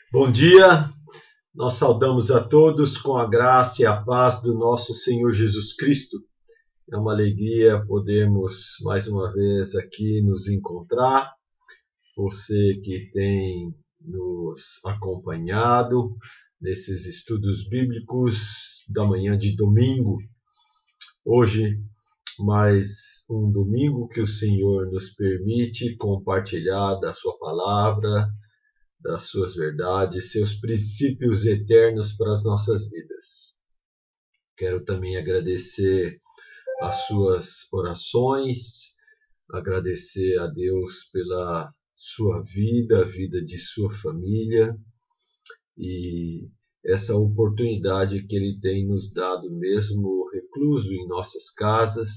Bom dia, nós saudamos a todos com a graça e a paz do nosso Senhor Jesus Cristo. É uma alegria podermos mais uma vez aqui nos encontrar. Você que tem nos acompanhado nesses estudos bíblicos da manhã de domingo. Hoje, mais um domingo que o Senhor nos permite compartilhar da sua palavra, das suas verdades, seus princípios eternos para as nossas vidas. Quero também agradecer as suas orações, agradecer a Deus pela sua vida, a vida de sua família e essa oportunidade que Ele tem nos dado, mesmo recluso em nossas casas,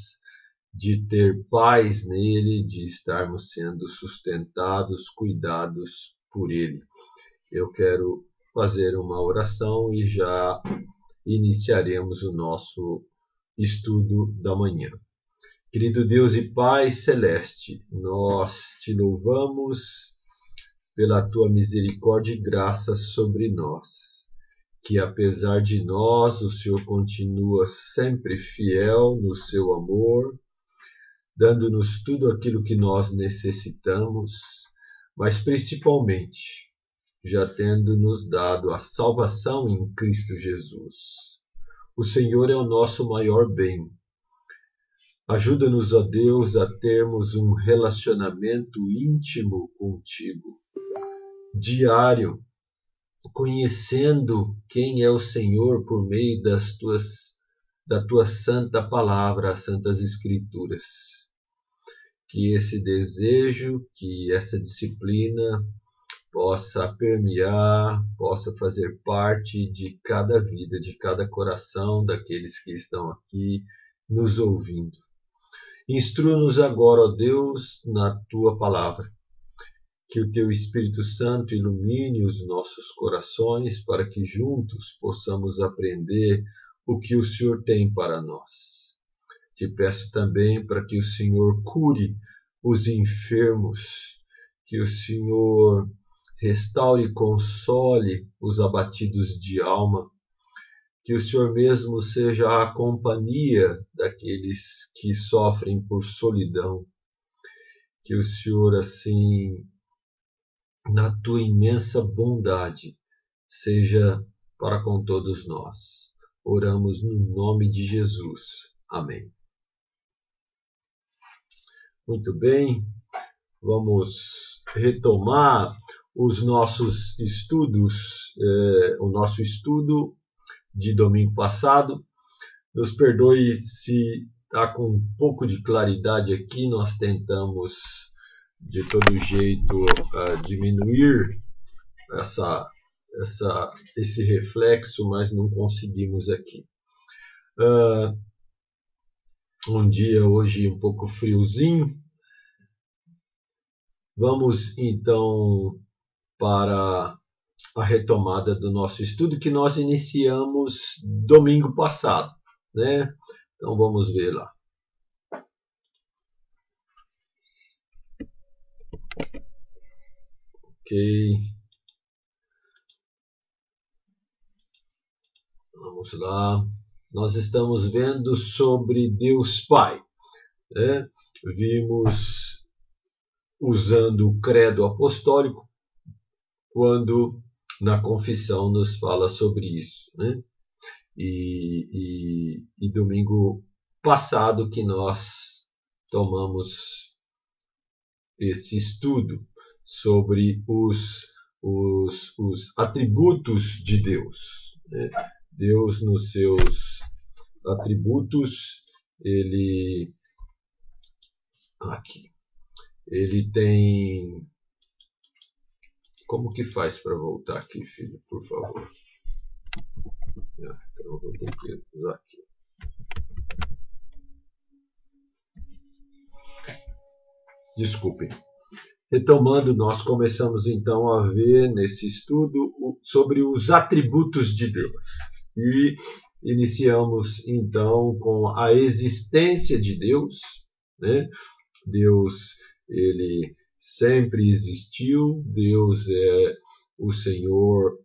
de ter paz nele, de estarmos sendo sustentados, cuidados por Ele. Eu quero fazer uma oração e já iniciaremos o nosso estudo da manhã. Querido Deus e Pai Celeste, nós te louvamos pela tua misericórdia e graça sobre nós, que apesar de nós, o Senhor continua sempre fiel no seu amor, dando-nos tudo aquilo que nós necessitamos, mas principalmente já tendo nos dado a salvação em Cristo Jesus. O Senhor é o nosso maior bem. Ajuda-nos, ó Deus, a termos um relacionamento íntimo contigo, diário, conhecendo quem é o Senhor por meio da tua santa palavra, as santas escrituras. Que esse desejo, que essa disciplina possa permear, possa fazer parte de cada vida, de cada coração daqueles que estão aqui nos ouvindo. Instrua-nos agora, ó Deus, na tua palavra. Que o teu Espírito Santo ilumine os nossos corações para que juntos possamos aprender o que o Senhor tem para nós. Te peço também para que o Senhor cure os enfermos, que o Senhor restaure e console os abatidos de alma, que o Senhor mesmo seja a companhia daqueles que sofrem por solidão, que o Senhor, assim, na tua imensa bondade, seja para com todos nós. Oramos no nome de Jesus. Amém. Muito bem, vamos retomar os nossos estudos, o nosso estudo de domingo passado. Nos perdoe se está com um pouco de claridade aqui, nós tentamos de todo jeito diminuir esse reflexo, mas não conseguimos aqui. Um dia hoje um pouco friozinho. Vamos então para a retomada do nosso estudo que nós iniciamos domingo passado, né? Então vamos ver lá. Ok. Vamos lá. Nós estamos vendo sobre Deus Pai, né? Vimos usando o credo apostólico quando na confissão nos fala sobre isso, né? E domingo passado que nós tomamos esse estudo sobre os atributos de Deus, né? Deus, nos seus atributos, ele tem... Como que faz para voltar aqui, filho, por favor? Então eu vou ter que usar aqui. Desculpem. Retomando, nós começamos então a ver nesse estudo sobre os atributos de Deus. E iniciamos então com a existência de Deus, né? Deus, ele sempre existiu, Deus é o Senhor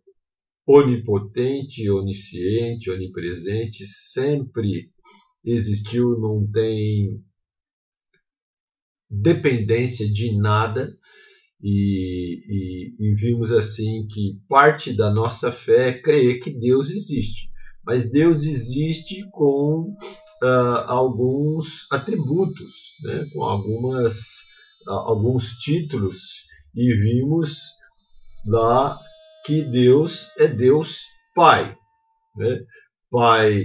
onipotente, onisciente, onipresente, sempre existiu, não tem dependência de nada, e vimos assim que parte da nossa fé é crer que Deus existe, mas Deus existe com alguns atributos, né, com alguns títulos, e vimos lá que Deus é Deus Pai, né? Pai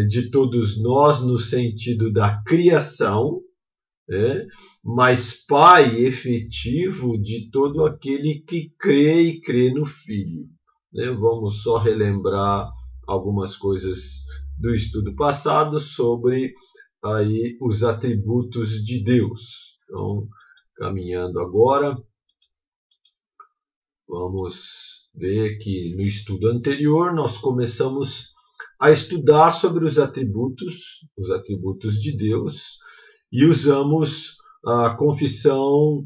de todos nós no sentido da criação, né? Mas Pai efetivo de todo aquele que crê e crê no Filho, né? Vamos só relembrar algumas coisas do estudo passado sobre aí os atributos de Deus. Então, caminhando agora, vamos ver que no estudo anterior nós começamos a estudar sobre os atributos de Deus, e usamos a confissão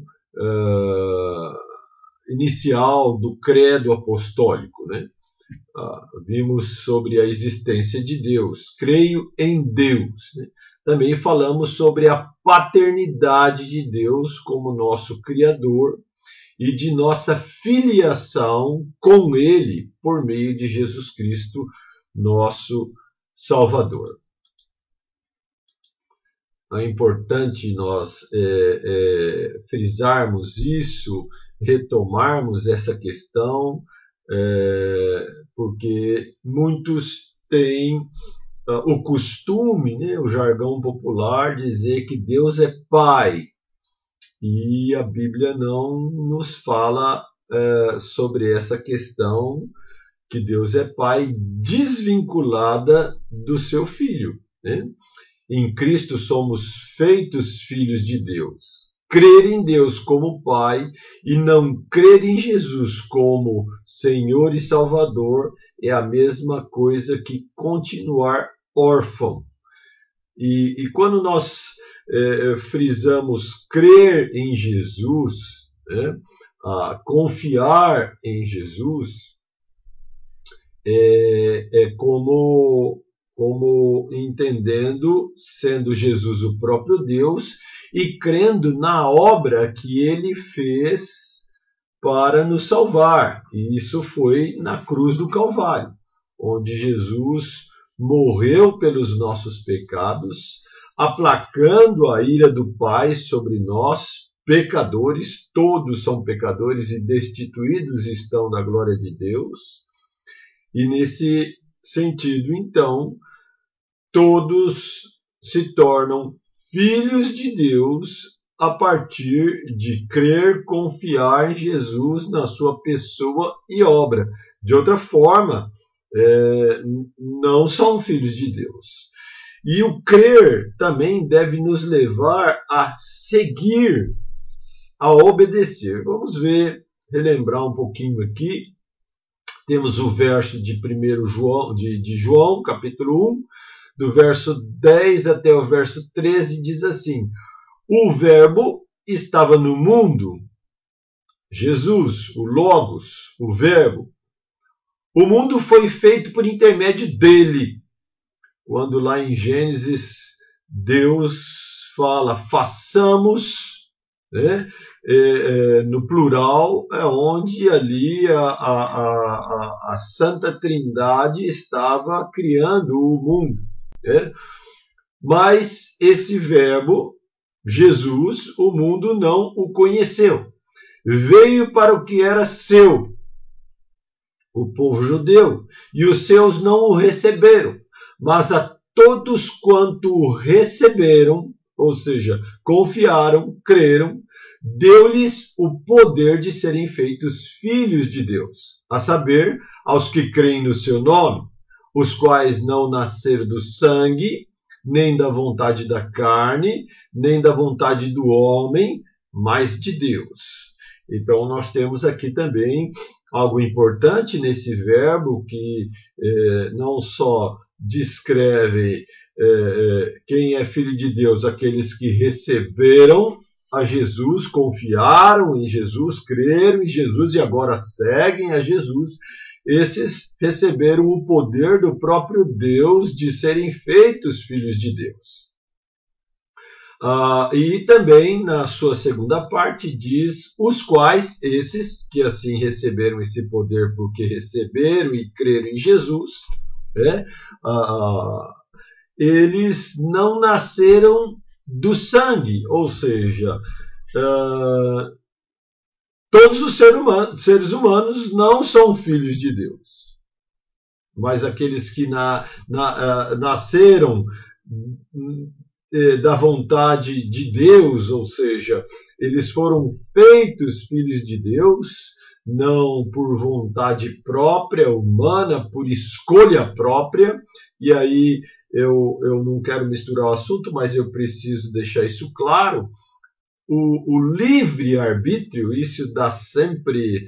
inicial do credo apostólico, né? Vimos sobre a existência de Deus, creio em Deus, né? Também falamos sobre a paternidade de Deus como nosso Criador e de nossa filiação com Ele por meio de Jesus Cristo, nosso Salvador. É importante nós frisarmos isso, retomarmos essa questão, porque muitos têm o costume, né, o jargão popular, dizer que Deus é Pai, e a Bíblia não nos fala sobre essa questão, que Deus é Pai desvinculada do seu Filho, né? Em Cristo somos feitos filhos de Deus. Crer em Deus como Pai e não crer em Jesus como Senhor e Salvador é a mesma coisa que continuar órfão. E quando nós frisamos crer em Jesus, né, confiar em Jesus, como entendendo, sendo Jesus o próprio Deus e crendo na obra que ele fez para nos salvar. E isso foi na cruz do Calvário, onde Jesus morreu pelos nossos pecados, aplacando a ira do Pai sobre nós, pecadores. Todos são pecadores e destituídos estão da glória de Deus. E nesse sentido, então, todos se tornam filhos de Deus a partir de crer, confiar em Jesus, na sua pessoa e obra. De outra forma, não são filhos de Deus. E o crer também deve nos levar a seguir, a obedecer. Vamos relembrar um pouquinho aqui. Temos o verso de 1 João, de João, capítulo 1, do verso 10 até o verso 13, diz assim: o Verbo estava no mundo, Jesus, o Logos, o Verbo. O mundo foi feito por intermédio dele. Quando lá em Gênesis Deus fala, façamos, né? No plural, é onde ali a Santa Trindade estava criando o mundo, né? Mas esse Verbo, Jesus, o mundo não o conheceu. Veio para o que era seu, o povo judeu, e os seus não o receberam. Mas a todos quanto o receberam, ou seja, confiaram, creram, deu-lhes o poder de serem feitos filhos de Deus, a saber, aos que creem no seu nome, os quais não nasceram do sangue, nem da vontade da carne, nem da vontade do homem, mas de Deus. Então nós temos aqui também algo importante nesse verbo que não só descreve quem é filho de Deus, aqueles que receberam a Jesus, confiaram em Jesus, creram em Jesus e agora seguem a Jesus, esses receberam o poder do próprio Deus de serem feitos filhos de Deus. E também, na sua segunda parte, diz: os quais, esses que assim receberam esse poder porque receberam e creram em Jesus, né? Eles não nasceram do sangue, ou seja, todos os seres humanos não são filhos de Deus, mas aqueles que nasceram da vontade de Deus, ou seja, eles foram feitos filhos de Deus, não por vontade própria, humana, por escolha própria. E aí eu não quero misturar o assunto, mas eu preciso deixar isso claro. O livre-arbítrio, isso dá sempre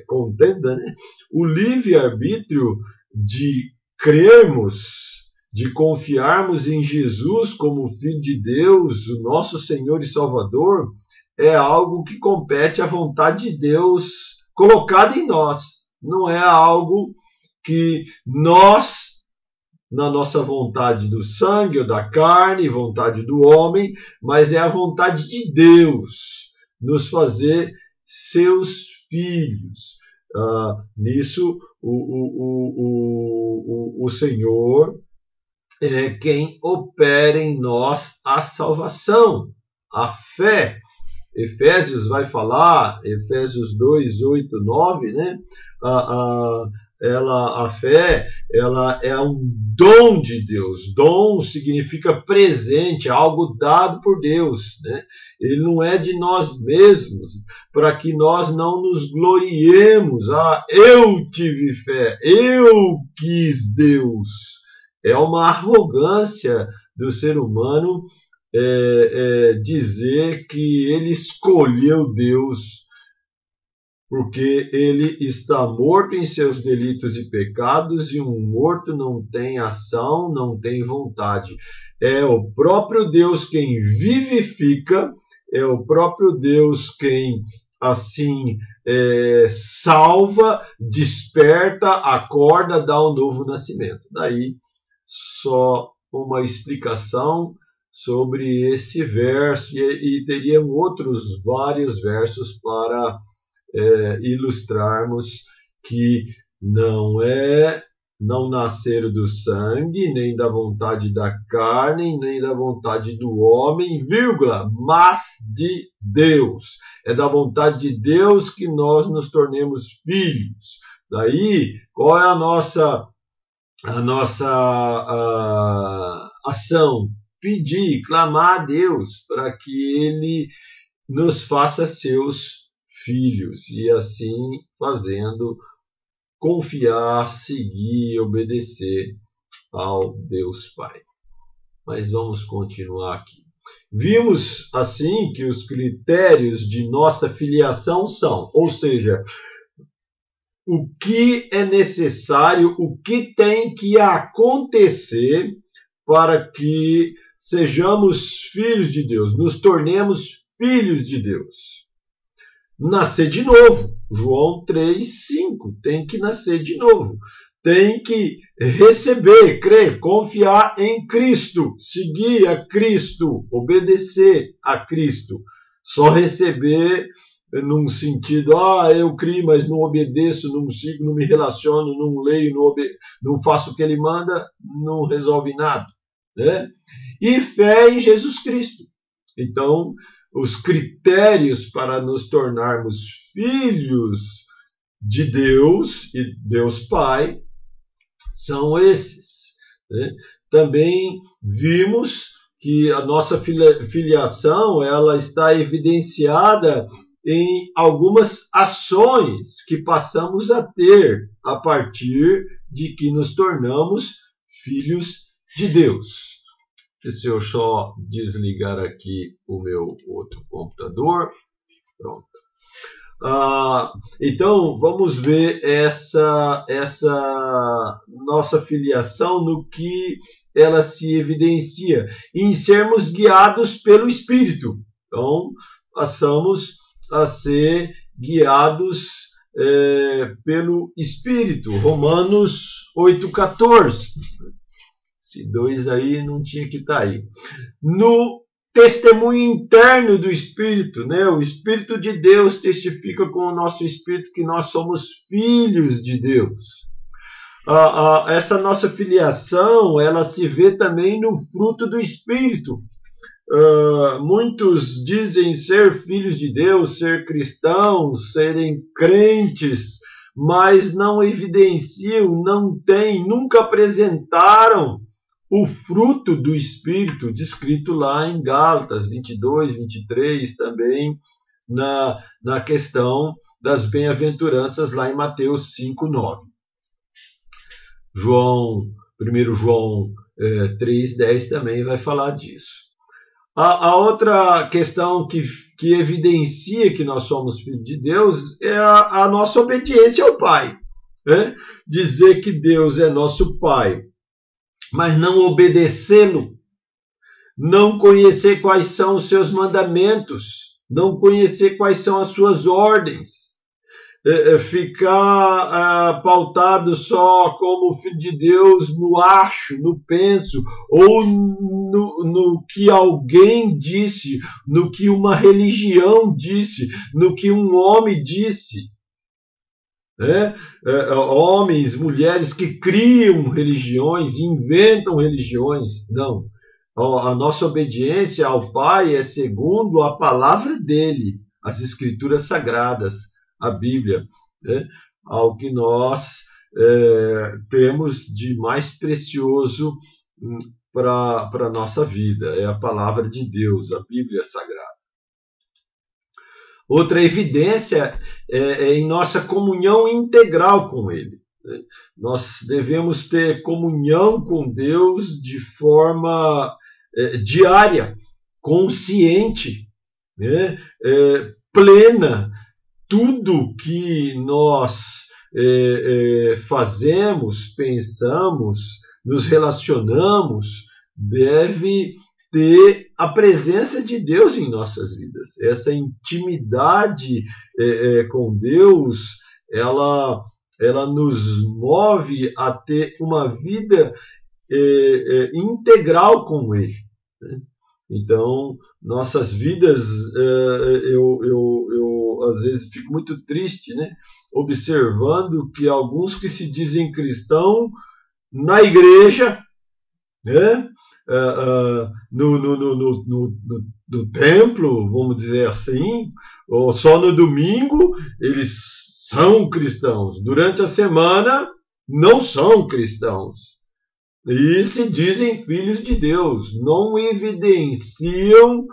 contenda, né? O livre-arbítrio de crermos, de confiarmos em Jesus como Filho de Deus, o nosso Senhor e Salvador, é algo que compete à vontade de Deus colocada em nós. Não é algo que nós, na nossa vontade do sangue ou da carne, vontade do homem, mas é a vontade de Deus nos fazer seus filhos. Nisso, o Senhor é quem opera em nós a salvação, a fé. Efésios vai falar, Efésios 2, 8, 9, né? A fé, ela é um dom de Deus. Dom significa presente, algo dado por Deus, né? Ele não é de nós mesmos, para que nós não nos gloriemos. Eu tive fé, eu quis Deus. É uma arrogância do ser humano dizer que ele escolheu Deus, porque ele está morto em seus delitos e pecados, e um morto não tem ação, não tem vontade. É o próprio Deus quem vivifica, é o próprio Deus quem assim salva, desperta, acorda, dá um novo nascimento. Daí só uma explicação sobre esse verso, e teriam outros vários versos para ilustrarmos que não nasceram do sangue, nem da vontade da carne, nem da vontade do homem, mas de Deus. É da vontade de Deus que nós nos tornemos filhos. Daí, qual é a nossa ação? Pedir, clamar a Deus para que Ele nos faça seus filhos, e assim fazendo, confiar, seguir, obedecer ao Deus Pai. Mas vamos continuar aqui. Vimos assim que os critérios de nossa filiação são, ou seja, o que é necessário, o que tem que acontecer para que sejamos filhos de Deus, nos tornemos filhos de Deus. Nascer de novo. João 3:5. Tem que nascer de novo. Tem que receber, crer, confiar em Cristo, seguir a Cristo, obedecer a Cristo. Só receber num sentido, eu crio, mas não obedeço, não sigo, não me relaciono, não leio, não faço o que ele manda, não resolve nada, né? E fé em Jesus Cristo. Então, os critérios para nos tornarmos filhos de Deus e Deus Pai são esses, né? Também vimos que a nossa filiação ela está evidenciada em algumas ações que passamos a ter a partir de que nos tornamos filhos de Deus. Se eu só desligar aqui o meu outro computador, pronto. Então, vamos ver essa nossa filiação no que ela se evidencia, em sermos guiados pelo Espírito. Então, passamos a ser guiados pelo Espírito. Romanos 8,14. Esse 2 aí não tinha que estar aí. No testemunho interno do Espírito, né? O Espírito de Deus testifica com o nosso Espírito que nós somos filhos de Deus. Essa nossa filiação, ela se vê também no fruto do Espírito. Muitos dizem ser filhos de Deus, ser cristãos, serem crentes, mas não evidenciam, não têm, nunca apresentaram o fruto do Espírito, descrito lá em Gálatas 22, 23, também na questão das bem-aventuranças lá em Mateus 5, 9. 1 João 3, 10 também vai falar disso. A outra questão que evidencia que nós somos filhos de Deus é a nossa obediência ao Pai. Né? Dizer que Deus é nosso Pai, mas não obedecê-lo, não conhecer quais são os seus mandamentos, não conhecer quais são as suas ordens, ficar pautado só como filho de Deus no acho, no penso, ou no que alguém disse, no que uma religião disse, no que um homem disse. Homens, mulheres que criam religiões, inventam religiões. Não. A nossa obediência ao Pai é segundo a palavra dele, as Escrituras Sagradas, a Bíblia, ao que nós temos de mais precioso para a nossa vida. É a palavra de Deus, a Bíblia Sagrada. Outra evidência é em nossa comunhão integral com Ele. Nós devemos ter comunhão com Deus de forma diária, consciente, plena. Tudo que nós fazemos, pensamos, nos relacionamos, deve ter a presença de Deus em nossas vidas. Essa intimidade com Deus, ela nos move a ter uma vida integral com Ele. Então, nossas vidas, eu às vezes fico muito triste, né? Observando que alguns que se dizem cristão na igreja, né? No templo, vamos dizer assim, ou só no domingo, eles são cristãos. Durante a semana, não são cristãos. E se dizem filhos de Deus, não evidenciam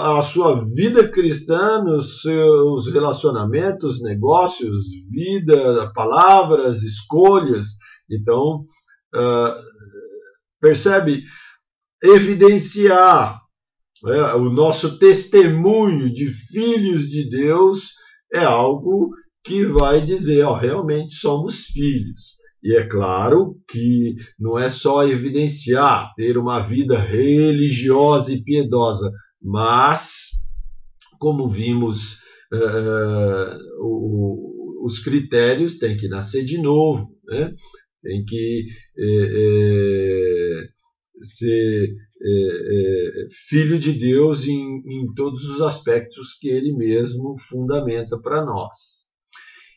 a sua vida cristã nos seus relacionamentos, negócios, vida, palavras, escolhas. Então, percebe? Evidenciar o nosso testemunho de filhos de Deus é algo que vai dizer, realmente somos filhos. E é claro que não é só evidenciar, ter uma vida religiosa e piedosa, mas, como vimos, os critérios tem que nascer de novo, né? Tem que ser filho de Deus em todos os aspectos que Ele mesmo fundamenta para nós.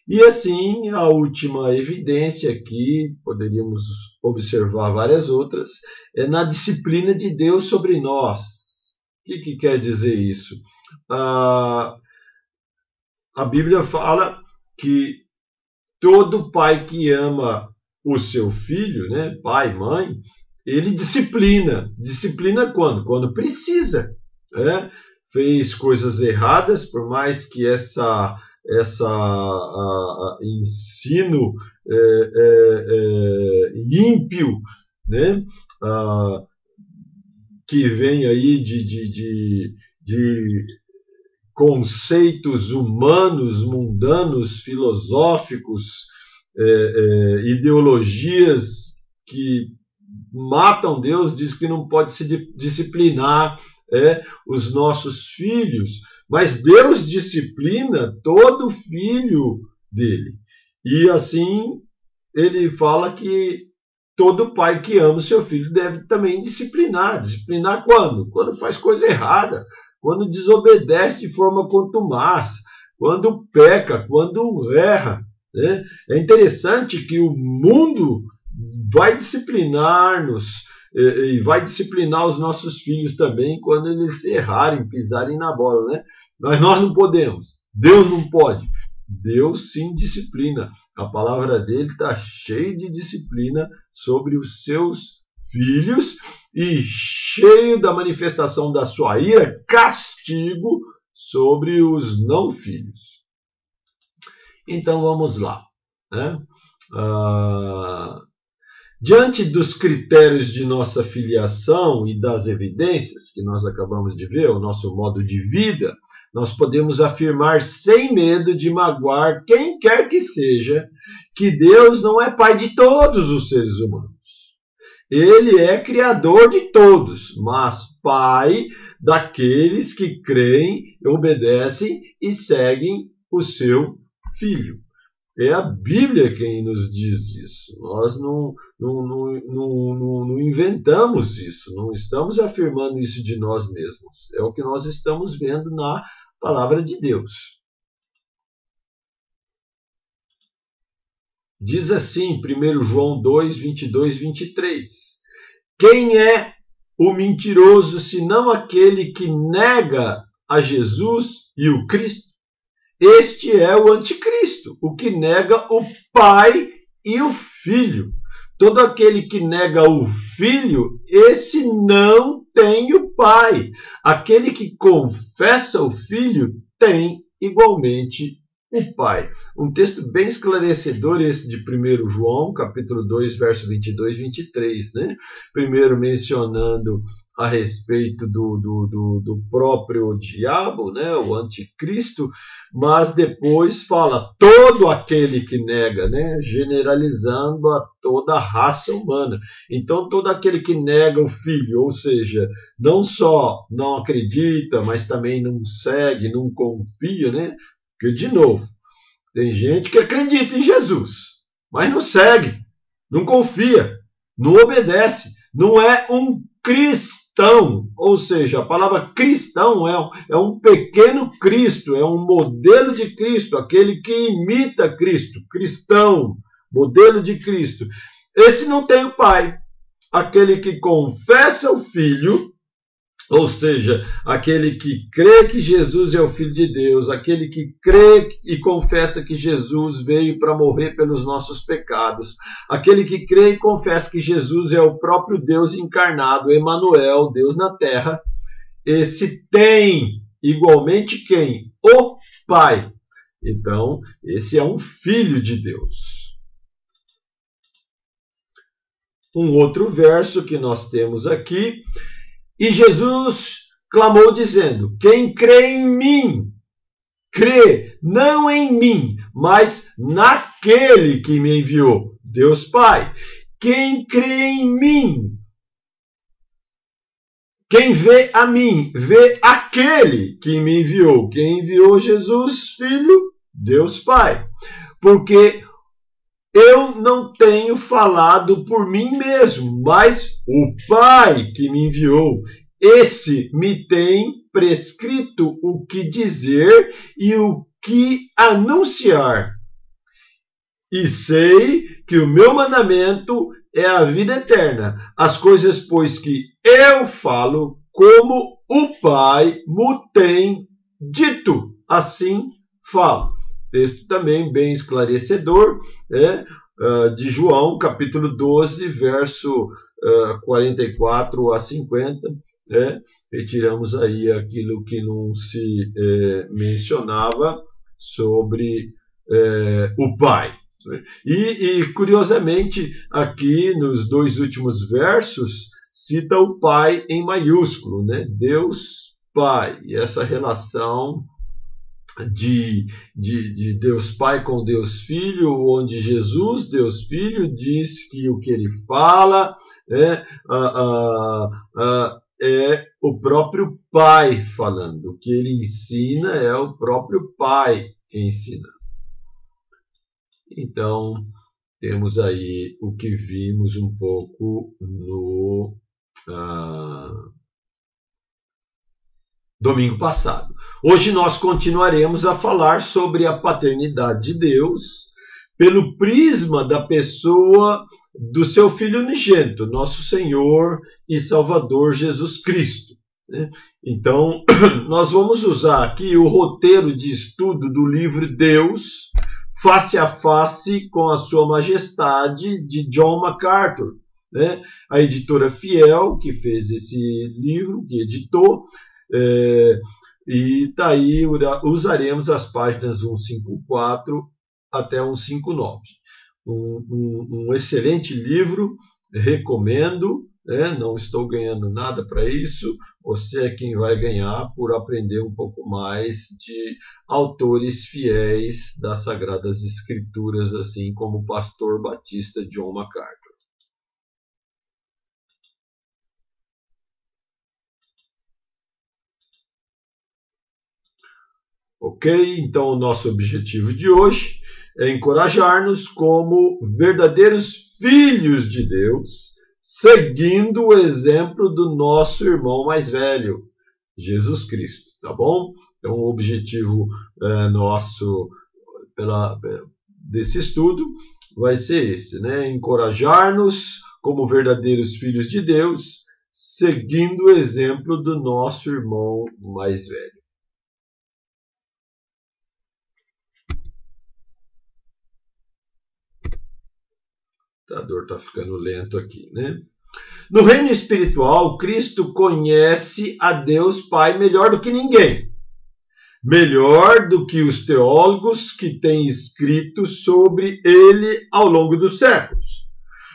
E assim, a última evidência aqui, poderíamos observar várias outras, é na disciplina de Deus sobre nós. O que quer dizer isso? A Bíblia fala que todo pai que ama o seu filho, né, pai, mãe, ele disciplina. Disciplina quando? Quando precisa. Fez coisas erradas, por mais que essa ensino ímpio, né, que vem aí de conceitos humanos, mundanos, filosóficos, ideologias que matam Deus, diz que não pode se disciplinar os nossos filhos, mas Deus disciplina todo filho dele. E assim ele fala que todo pai que ama o seu filho deve também disciplinar. Disciplinar quando? Quando faz coisa errada, quando desobedece de forma contumaz, quando peca, quando erra. Né? É interessante que o mundo vai disciplinar-nos e vai disciplinar os nossos filhos também quando eles errarem, pisarem na bola. Né? Mas nós não podemos. Deus não pode. Deus sim disciplina. A palavra dele está cheia de disciplina sobre os seus filhos e cheio da manifestação da sua ira, castigo sobre os não filhos. Então vamos lá. Né? Diante dos critérios de nossa filiação e das evidências que nós acabamos de ver, o nosso modo de vida, nós podemos afirmar sem medo de magoar quem quer que seja que Deus não é pai de todos os seres humanos. Ele é criador de todos, mas pai daqueles que creem, obedecem e seguem o seu Filho. É a Bíblia quem nos diz isso. Nós não inventamos isso, não estamos afirmando isso de nós mesmos. É o que nós estamos vendo na palavra de Deus. Diz assim, 1 João 2, 22, 23. Quem é o mentiroso, senão aquele que nega a Jesus e o Cristo? Este é o anticristo, o que nega o Pai e o Filho. Todo aquele que nega o Filho, esse não tem o Pai. Aquele que confessa o Filho tem igualmente o Pai. Um texto bem esclarecedor esse de 1 João, capítulo 2, verso 22 e 23. Né? Primeiro mencionando a respeito do próprio diabo, né? O anticristo, mas depois fala todo aquele que nega, né? Generalizando a toda a raça humana. Então todo aquele que nega o Filho, ou seja, não só não acredita, mas também não segue, não confia, né? Porque, de novo, tem gente que acredita em Jesus, mas não segue, não confia, não obedece, não é um cristão. Ou seja, a palavra cristão é um pequeno Cristo, é um modelo de Cristo, aquele que imita Cristo, cristão, modelo de Cristo. Esse não tem o Pai. Aquele que confessa o Filho, ou seja, aquele que crê que Jesus é o Filho de Deus, aquele que crê e confessa que Jesus veio para morrer pelos nossos pecados, aquele que crê e confessa que Jesus é o próprio Deus encarnado, Emanuel, Deus na terra, esse tem igualmente quem? O Pai. Então, esse é um Filho de Deus. Um outro verso que nós temos aqui. E Jesus clamou dizendo, quem crê em mim, crê não em mim, mas naquele que me enviou, Deus Pai. Quem crê em mim, quem vê a mim, vê aquele que me enviou. Quem enviou Jesus, Filho, Deus Pai. Porque eu não tenho falado por mim mesmo, mas o Pai que me enviou, esse me tem prescrito o que dizer e o que anunciar. E sei que o meu mandamento é a vida eterna. As coisas, pois, que eu falo, como o Pai me tem dito, assim falo. Texto também bem esclarecedor, né? De João, capítulo 12, verso 44 a 50. Né? Retiramos aí aquilo que não se mencionava sobre o Pai. E, curiosamente, aqui nos dois últimos versos, cita o Pai em maiúsculo, né? Deus Pai. E essa relação de Deus Pai com Deus Filho, onde Jesus, Deus Filho, diz que o que ele fala é o próprio Pai falando. O que ele ensina é o próprio Pai ensinando. Então, temos aí o que vimos um pouco no domingo passado. Hoje nós continuaremos a falar sobre a paternidade de Deus pelo prisma da pessoa do seu Filho unigênito, nosso Senhor e Salvador Jesus Cristo. Então, nós vamos usar aqui o roteiro de estudo do livro Deus, Face a Face com a Sua Majestade, de John MacArthur. A editora Fiel, que fez esse livro, que editou, e daí usaremos as páginas 154 até 159. Um excelente livro, recomendo, não estou ganhando nada para isso, você é quem vai ganhar por aprender um pouco mais de autores fiéis das Sagradas Escrituras, assim como o pastor batista John MacArthur. Ok? Então, o nosso objetivo de hoje é encorajar-nos como verdadeiros filhos de Deus, seguindo o exemplo do nosso irmão mais velho, Jesus Cristo, tá bom? Então, o objetivo nosso desse estudo vai ser esse, encorajar-nos como verdadeiros filhos de Deus, seguindo o exemplo do nosso irmão mais velho. O computador está ficando lento aqui, No reino espiritual, Cristo conhece a Deus Pai melhor do que ninguém. Melhor do que os teólogos que têm escrito sobre ele ao longo dos séculos.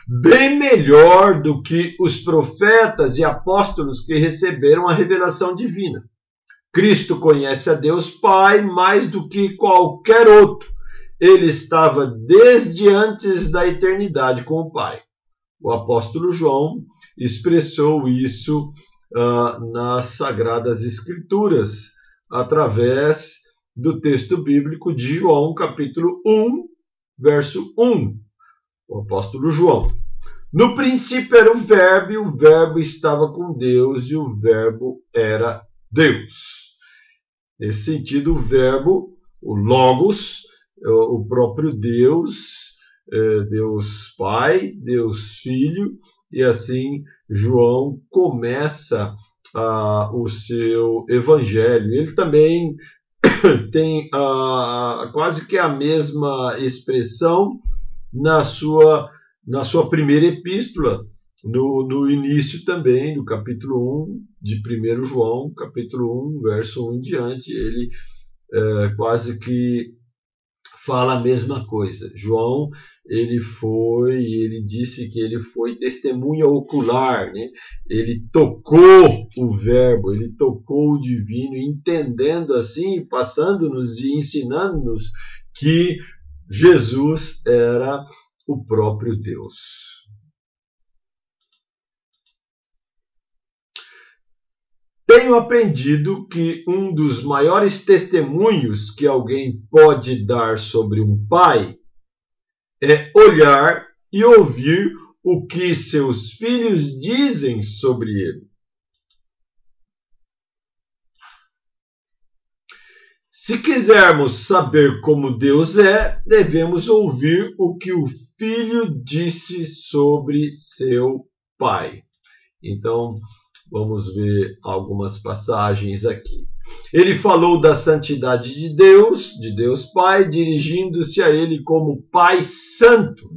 Bem melhor do que os profetas e apóstolos que receberam a revelação divina. Cristo conhece a Deus Pai mais do que qualquer outro. Ele estava desde antes da eternidade com o Pai. O apóstolo João expressou isso nas Sagradas Escrituras, através do texto bíblico de João, capítulo 1, verso 1. O apóstolo João. No princípio era o Verbo, e o Verbo estava com Deus, e o Verbo era Deus. Nesse sentido, o Verbo, o Logos, o próprio Deus, Deus Pai, Deus Filho, e assim João começa o seu evangelho. Ele também tem quase que a mesma expressão na sua primeira epístola, no início também, no capítulo 1 de 1 João, capítulo 1, verso 1 em diante, ele quase que fala a mesma coisa. João, ele disse que ele foi testemunha ocular, Ele tocou o Verbo, ele tocou o divino, entendendo assim, passando-nos e ensinando-nos que Jesus era o próprio Deus. Tenho aprendido que um dos maiores testemunhos que alguém pode dar sobre um pai é olhar e ouvir o que seus filhos dizem sobre ele. Se quisermos saber como Deus é, devemos ouvir o que o filho disse sobre seu pai. Então, vamos ver algumas passagens aqui. Ele falou da santidade de Deus Pai, dirigindo-se a ele como Pai Santo,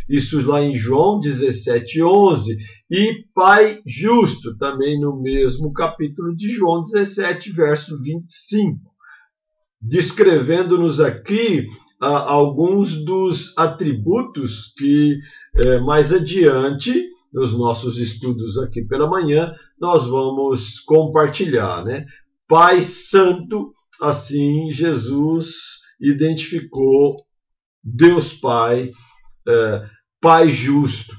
Isso lá em João 17:11. E Pai Justo, também no mesmo capítulo de João 17, verso 25. Descrevendo-nos aqui alguns dos atributos que mais adiante, nos nossos estudos aqui pela manhã, nós vamos compartilhar, Pai Santo, assim Jesus identificou Deus Pai, Pai Justo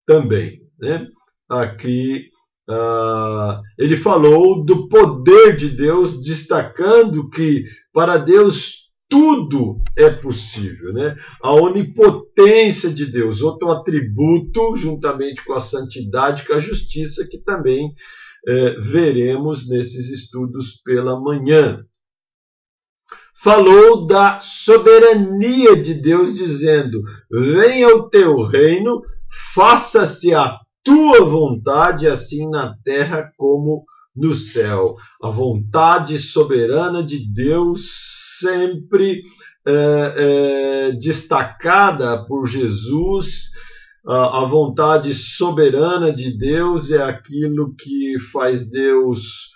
também, Aqui ele falou do poder de Deus, destacando que para Deus tudo é possível, né? A onipotência de Deus, outro atributo, juntamente com a santidade, com a justiça, que também veremos nesses estudos pela manhã. Falou da soberania de Deus, dizendo: venha o teu reino, faça-se a tua vontade, assim na terra como no céu. A vontade soberana de Deus, sempre destacada por Jesus. A vontade soberana de Deus é aquilo que faz Deus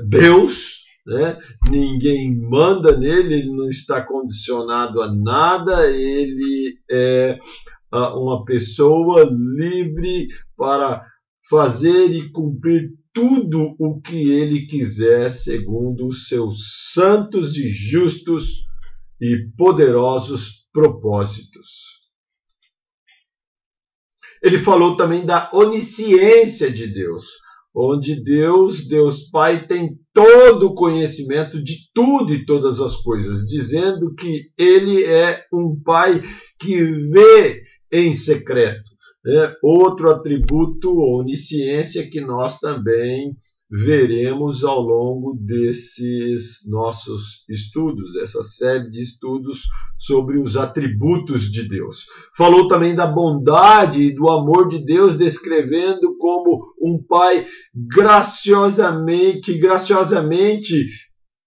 Deus, né? Ninguém manda nele, ele não está condicionado a nada, ele é uma pessoa livre para fazer e cumprir tudo o que ele quiser, segundo os seus santos e justos e poderosos propósitos. Ele falou também da onisciência de Deus, onde Deus Pai, tem todo o conhecimento de tudo e todas as coisas, dizendo que ele é um Pai que vê em secreto. Outro atributo, onisciência, que nós também veremos ao longo desses nossos estudos, essa série de estudos sobre os atributos de Deus. Falou também da bondade e do amor de Deus, descrevendo como um Pai graciosamente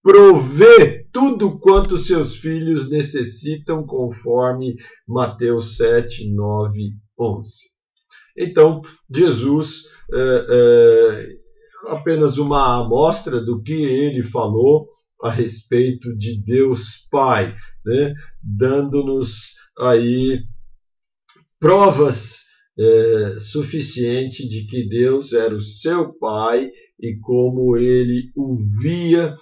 provê tudo quanto seus filhos necessitam, conforme Mateus 7, 9, 11. Então, Jesus apenas uma amostra do que ele falou a respeito de Deus Pai, né? Dando-nos aí provas suficientes de que Deus era o seu Pai e como ele o via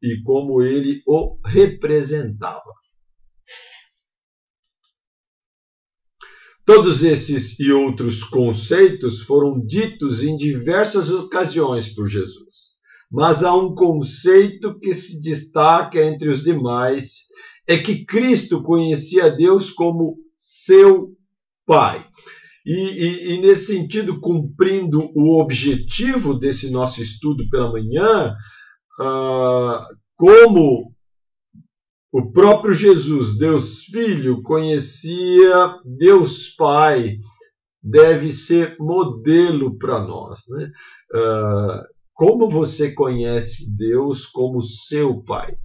e como ele o representava. Todos esses e outros conceitos foram ditos em diversas ocasiões por Jesus. Mas há um conceito que se destaca entre os demais, é que Cristo conhecia Deus como seu Pai. E nesse sentido, cumprindo o objetivo desse nosso estudo pela manhã, como o próprio Jesus, Deus Filho, conhecia Deus Pai, deve ser modelo para nós, né? Como você conhece Deus como seu Pai?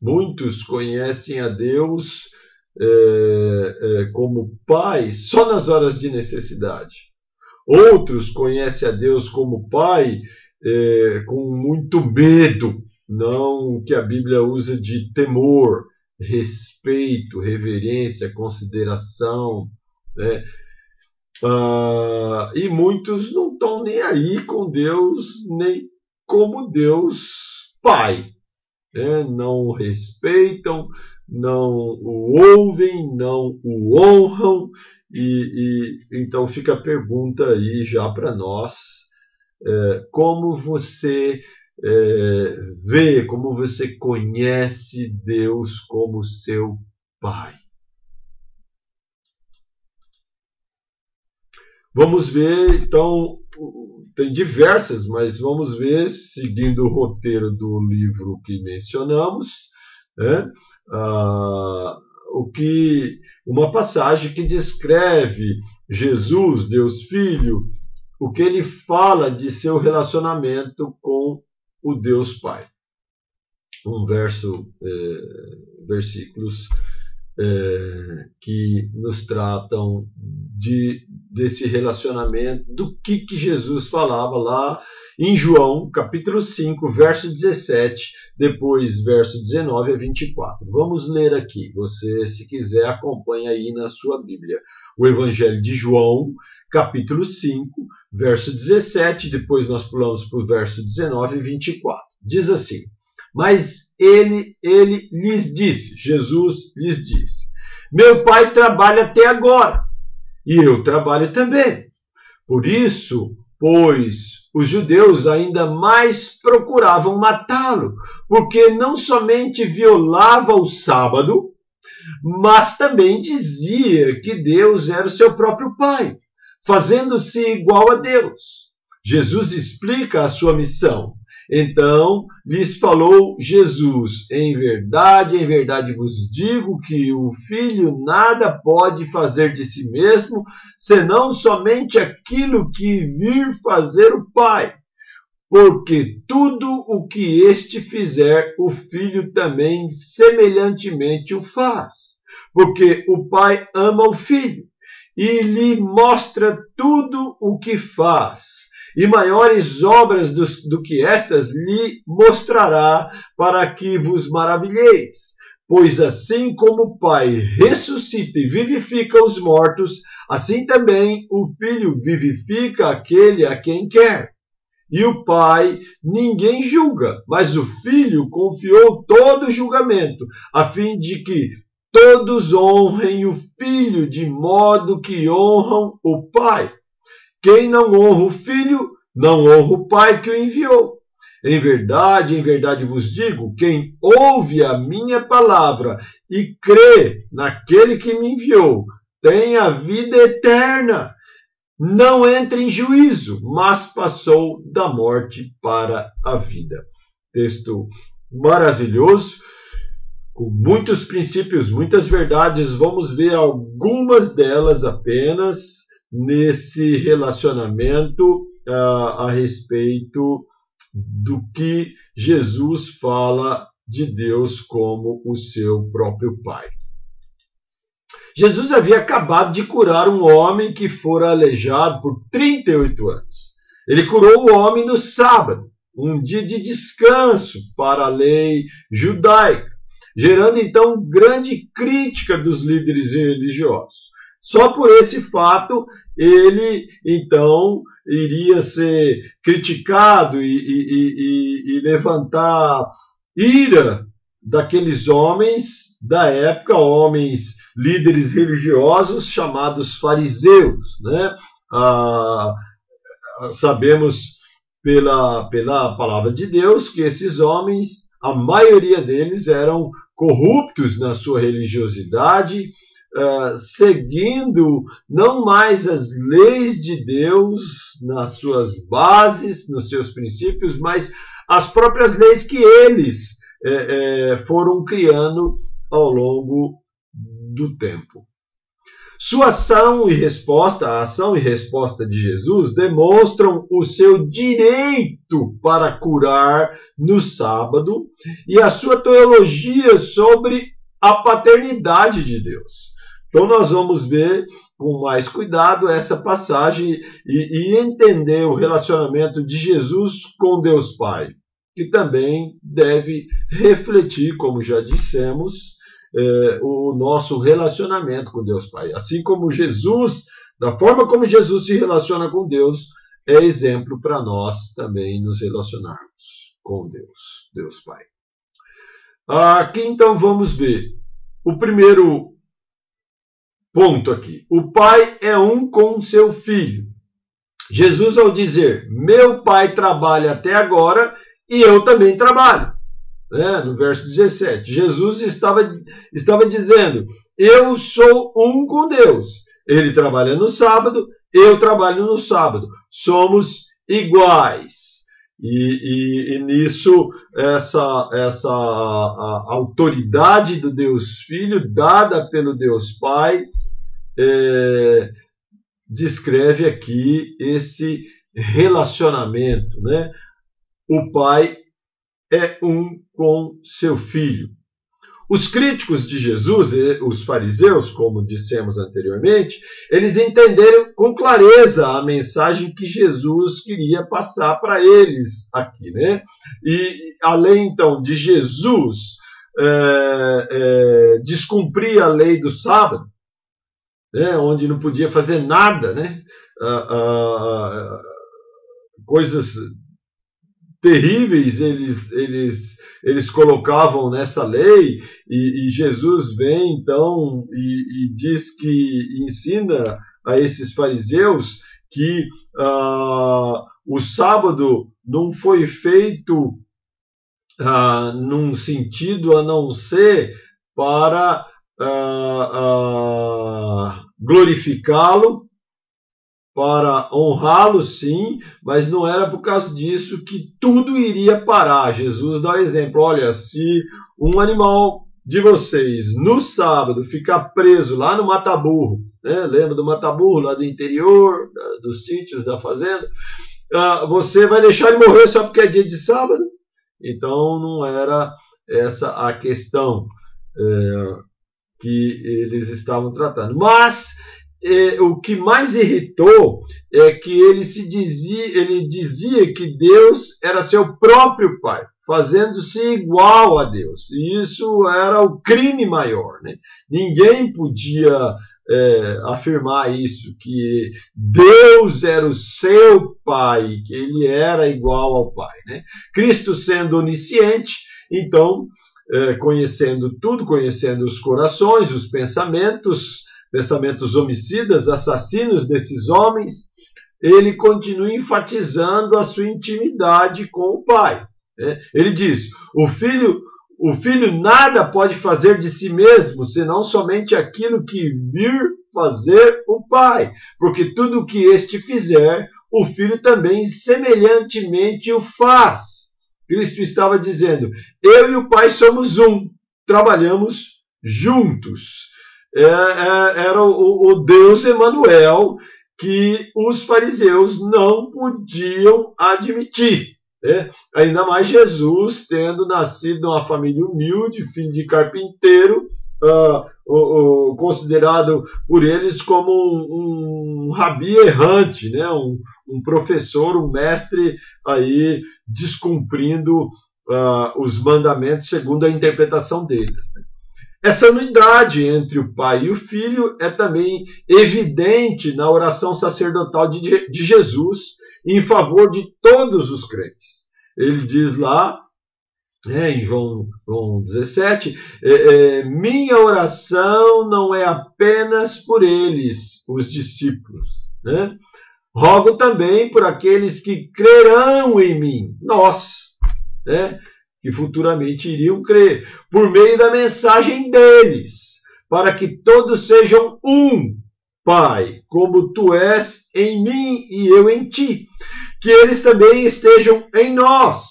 Muitos conhecem a Deus como Pai só nas horas de necessidade. Outros conhecem a Deus como Pai com muito medo, não que a Bíblia usa de temor, respeito, reverência, consideração, né? E muitos não estão nem aí com Deus, nem como Deus Pai, né? Não o respeitam, não o ouvem, não o honram, e então fica a pergunta aí já para nós, como você vê, como você conhece Deus como seu Pai? Vamos ver, então, tem diversas, mas vamos ver, seguindo o roteiro do livro que mencionamos, né? Uma passagem que descreve Jesus, Deus Filho, o que ele fala de seu relacionamento com o Deus Pai. Versículos que nos tratam desse relacionamento, do que Jesus falava lá em João, capítulo 5, verso 17, depois verso 19 a 24. Vamos ler aqui. Você, se quiser, acompanha aí na sua Bíblia. O Evangelho de João, capítulo 5, verso 17, depois nós pulamos para o verso 19 e 24. Diz assim: mas ele lhes disse, Jesus lhes disse: meu Pai trabalha até agora, e eu trabalho também. Por isso, pois, os judeus ainda mais procuravam matá-lo, porque não somente violava o sábado, mas também dizia que Deus era o seu próprio Pai, fazendo-se igual a Deus. Jesus explica a sua missão. Então lhes falou Jesus: em verdade vos digo que o Filho nada pode fazer de si mesmo, senão somente aquilo que vir fazer o Pai. Porque tudo o que este fizer, o Filho também semelhantemente o faz. Porque o Pai ama o Filho e lhe mostra tudo o que faz. E maiores obras do que estas lhe mostrará, para que vos maravilheis. Pois assim como o Pai ressuscita e vivifica os mortos, assim também o Filho vivifica aquele a quem quer. E o Pai ninguém julga, mas o Filho confiou todo o julgamento, a fim de que todos honrem o Filho de modo que honram o Pai. Quem não honra o Filho, não honra o Pai que o enviou. Em verdade vos digo, quem ouve a minha palavra e crê naquele que me enviou, tem a vida eterna. Não entra em juízo, mas passou da morte para a vida. Texto maravilhoso, com muitos princípios, muitas verdades. Vamos ver algumas delas apenas nesse relacionamento a respeito do que Jesus fala de Deus como o seu próprio Pai. Jesus havia acabado de curar um homem que fora aleijado por 38 anos. Ele curou o homem no sábado, um dia de descanso para a lei judaica, gerando então grande crítica dos líderes religiosos. Só por esse fato, ele então iria ser criticado e levantar ira daqueles homens da época, homens líderes religiosos chamados fariseus, né? Sabemos pela palavra de Deus que esses homens, a maioria deles eram corruptos na sua religiosidade, seguindo não mais as leis de Deus nas suas bases, nos seus princípios, mas as próprias leis que eles foram criando ao longo do tempo. Sua ação e resposta, a ação e resposta de Jesus demonstram o seu direito para curar no sábado e a sua teologia sobre a paternidade de Deus. Então nós vamos ver com mais cuidado essa passagem e entender o relacionamento de Jesus com Deus Pai, que também deve refletir, como já dissemos, o nosso relacionamento com Deus Pai. Assim como Jesus, da forma como Jesus se relaciona com Deus, é exemplo para nós também nos relacionarmos com Deus, Deus Pai. Aqui então vamos ver o primeiro ponto aqui. O Pai é um com seu Filho. Jesus, ao dizer, meu Pai trabalha até agora e eu também trabalho. No verso 17, Jesus estava dizendo, eu sou um com Deus. Ele trabalha no sábado, eu trabalho no sábado. Somos iguais. E nisso, essa autoridade do Deus Filho, dada pelo Deus Pai, descreve aqui esse relacionamento, né? O Pai é um com seu Filho. Os críticos de Jesus, os fariseus, como dissemos anteriormente, eles entenderam com clareza a mensagem que Jesus queria passar para eles aqui, né? E além então de Jesus descumprir a lei do sábado, né, onde não podia fazer nada, né? Coisas terríveis eles colocavam nessa lei, e Jesus vem então e diz que ensina a esses fariseus que o sábado não foi feito num sentido a não ser para glorificá-lo, para honrá-lo, sim, mas não era por causa disso que tudo iria parar. Jesus dá o exemplo: olha, se um animal de vocês no sábado ficar preso lá no mata-burro, né? Lembra do mata-burro lá do interior, dos sítios, da fazenda? Você vai deixar ele morrer só porque é dia de sábado? Então não era essa a questão que eles estavam tratando. Mas o que mais irritou é que ele dizia que Deus era seu próprio Pai, fazendo-se igual a Deus. E isso era o crime maior, né? Ninguém podia afirmar isso, que Deus era o seu Pai, que ele era igual ao Pai, né? Cristo sendo onisciente, então, conhecendo tudo, conhecendo os corações, os pensamentos homicidas, assassinos desses homens, ele continua enfatizando a sua intimidade com o Pai. Ele diz: o filho nada pode fazer de si mesmo, senão somente aquilo que vir fazer o Pai, porque tudo o que este fizer, o Filho também semelhantemente o faz. Cristo estava dizendo: eu e o Pai somos um, trabalhamos juntos. Era o Deus Emanuel que os fariseus não podiam admitir. Ainda mais Jesus, tendo nascido numa família humilde, filho de carpinteiro, considerado por eles como um rabi errante, né? Um professor, um mestre aí descumprindo os mandamentos segundo a interpretação deles, né? Essa unidade entre o Pai e o Filho é também evidente na oração sacerdotal de Jesus em favor de todos os crentes. Ele diz lá, em João 17, minha oração não é apenas por eles, os discípulos, né? Rogo também por aqueles que crerão em mim, nós, né? Que futuramente iriam crer, por meio da mensagem deles, para que todos sejam um, Pai, como tu és em mim e eu em ti, que eles também estejam em nós,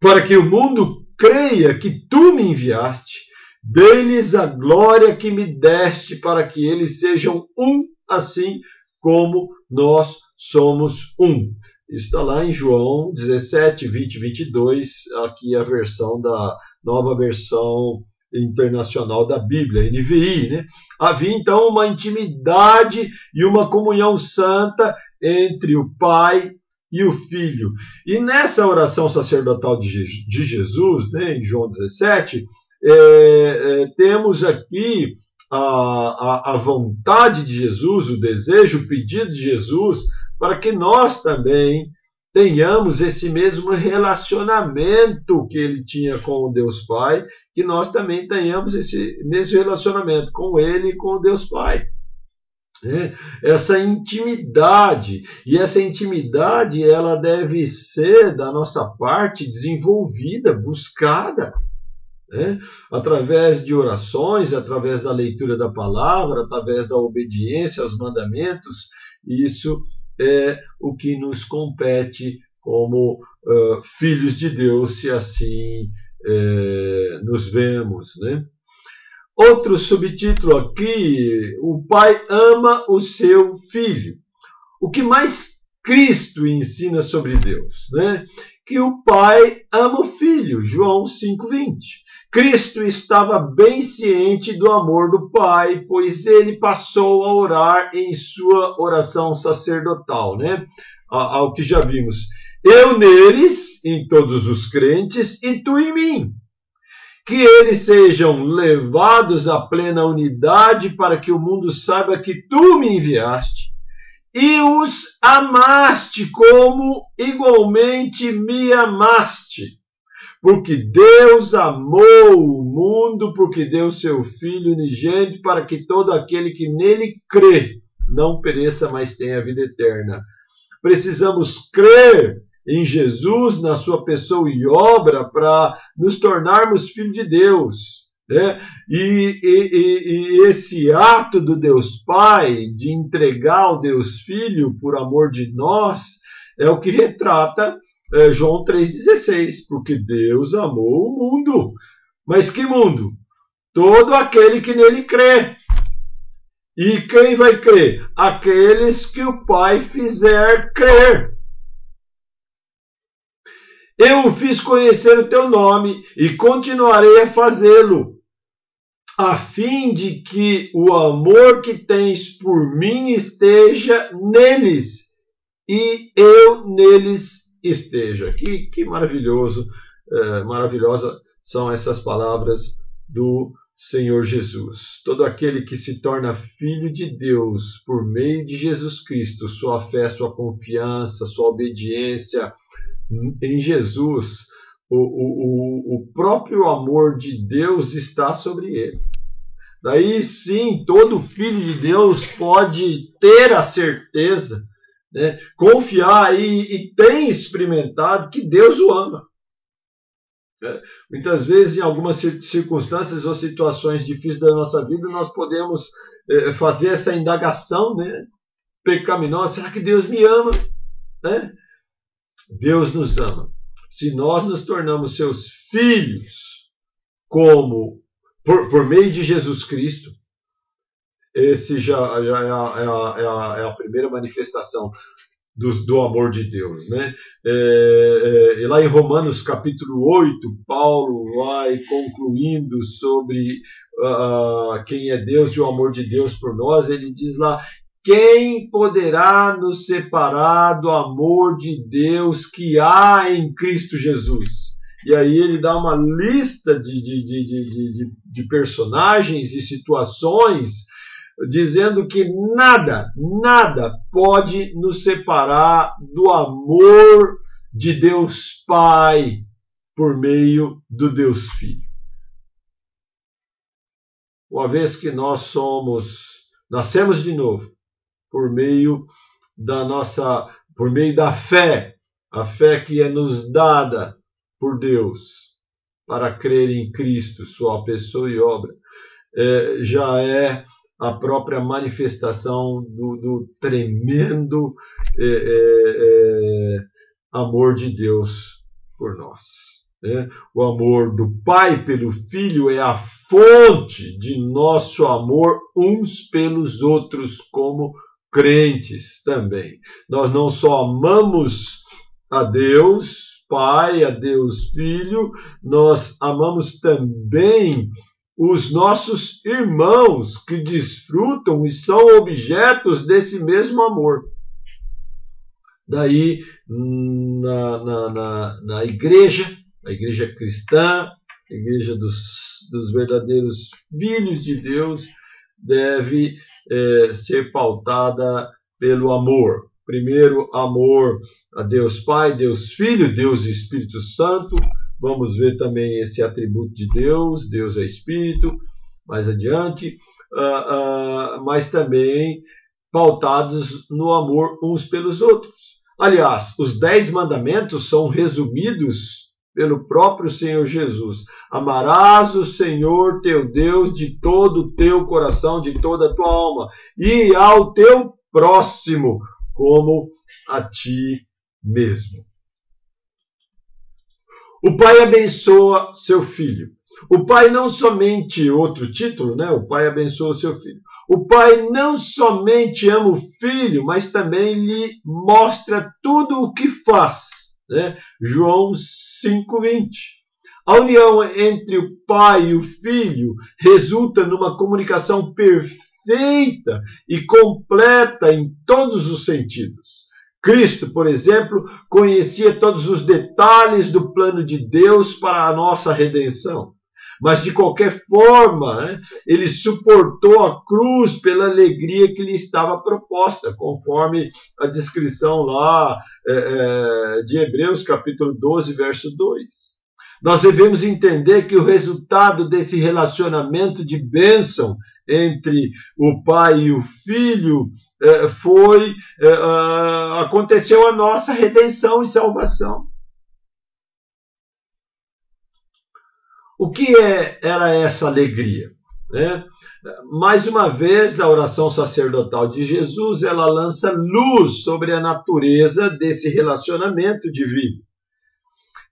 para que o mundo creia que tu me enviaste, dê-lhes a glória que me deste, para que eles sejam um, assim como nós somos um. Isso está lá em João 17, 20, 22, aqui a versão da nova versão internacional da Bíblia, NVI, né? Havia então uma intimidade e uma comunhão santa entre o Pai e o Filho. E nessa oração sacerdotal de Jesus, né, em João 17, temos aqui a vontade de Jesus, o desejo, o pedido de Jesus, para que nós também tenhamos esse mesmo relacionamento que ele tinha com o Deus Pai, que nós também tenhamos esse mesmo relacionamento com ele e com o Deus Pai. Essa intimidade, e essa intimidade ela deve ser da nossa parte desenvolvida, buscada, através de orações, através da leitura da palavra, através da obediência aos mandamentos. Isso é o que nos compete como filhos de Deus, se assim nos vemos, né? Outro subtítulo aqui: o Pai ama o seu Filho. O que mais Cristo ensina sobre Deus, né? Que o Pai ama o Filho, João 5,20. Cristo estava bem ciente do amor do Pai, pois ele passou a orar em sua oração sacerdotal, né? Ao que já vimos: eu neles, em todos os crentes, e tu em mim. Que eles sejam levados à plena unidade, para que o mundo saiba que tu me enviaste e os amaste como igualmente me amaste. Porque Deus amou o mundo, porque deu seu Filho unigênito, para que todo aquele que nele crê não pereça, mas tenha vida eterna. Precisamos crer em Jesus, na sua pessoa e obra, para nos tornarmos filhos de Deus. Né? E esse ato do Deus Pai, de entregar o Deus Filho por amor de nós, é o que retrata João 3,16, porque Deus amou o mundo. Mas que mundo? Todo aquele que nele crê. E quem vai crer? Aqueles que o Pai fizer crer. Eu o fiz conhecer o teu nome e continuarei a fazê-lo, a fim de que o amor que tens por mim esteja neles e eu neles esteja. Que maravilhoso, maravilhosa são essas palavras do Senhor Jesus. Todo aquele que se torna filho de Deus por meio de Jesus Cristo, sua fé, sua confiança, sua obediência em Jesus, o próprio amor de Deus está sobre ele. Daí sim, todo filho de Deus pode ter a certeza, né, confiar e tem experimentado que Deus o ama. Muitas vezes, em algumas circunstâncias ou situações difíceis da nossa vida, nós podemos fazer essa indagação, né, pecaminosa: será que Deus me ama? Né? Deus nos ama. Se nós nos tornamos seus filhos por meio de Jesus Cristo, esse já é a primeira manifestação do amor de Deus, né? E lá em Romanos capítulo 8, Paulo vai concluindo sobre quem é Deus e o amor de Deus por nós. Ele diz lá: quem poderá nos separar do amor de Deus que há em Cristo Jesus? E aí ele dá uma lista de personagens e situações, dizendo que nada pode nos separar do amor de Deus Pai por meio do Deus Filho. Uma vez que nós nascemos de novo por meio da fé, a fé que é nos dada por Deus para crer em Cristo, sua pessoa e obra, já é a própria manifestação do tremendo amor de Deus por nós. O amor do Pai pelo Filho é a fonte de nosso amor uns pelos outros como crentes também. Nós não só amamos a Deus Pai, a Deus Filho, nós amamos também os nossos irmãos que desfrutam e são objetos desse mesmo amor. Daí, na igreja, a igreja cristã, a igreja dos verdadeiros filhos de Deus, deve ser pautada pelo amor. Primeiro, amor a Deus Pai, Deus Filho, Deus e Espírito Santo. Vamos ver também esse atributo de Deus, Deus é Espírito, mais adiante, mas também pautados no amor uns pelos outros. Aliás, os 10 mandamentos são resumidos pelo próprio Senhor Jesus. Amarás o Senhor teu Deus de todo o teu coração, de toda a tua alma, e ao teu próximo como a ti mesmo. O Pai abençoa seu Filho. O Pai não somente, outro título, né? O Pai abençoa o seu Filho. O Pai não somente ama o Filho, mas também lhe mostra tudo o que faz. Né? João 5,20. A união entre o Pai e o Filho resulta numa comunicação perfeita e completa em todos os sentidos. Cristo, por exemplo, conhecia todos os detalhes do plano de Deus para a nossa redenção. Mas, de qualquer forma, né, ele suportou a cruz pela alegria que lhe estava proposta, conforme a descrição lá de Hebreus, capítulo 12, verso 2. Nós devemos entender que o resultado desse relacionamento de bênção entre o Pai e o Filho, aconteceu a nossa redenção e salvação. O que era essa alegria? Mais uma vez, a oração sacerdotal de Jesus, ela lança luz sobre a natureza desse relacionamento divino.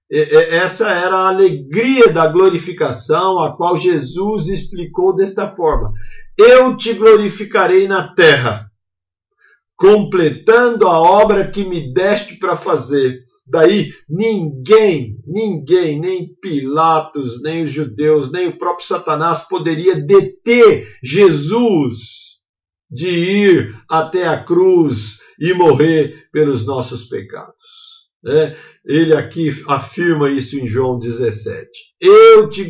Essa era a alegria da glorificação, a qual Jesus explicou desta forma: eu te glorificarei na terra, completando a obra que me deste para fazer. Daí ninguém, nem Pilatos, nem os judeus, nem o próprio Satanás poderia deter Jesus de ir até a cruz e morrer pelos nossos pecados. Ele aqui afirma isso em João 17. Eu te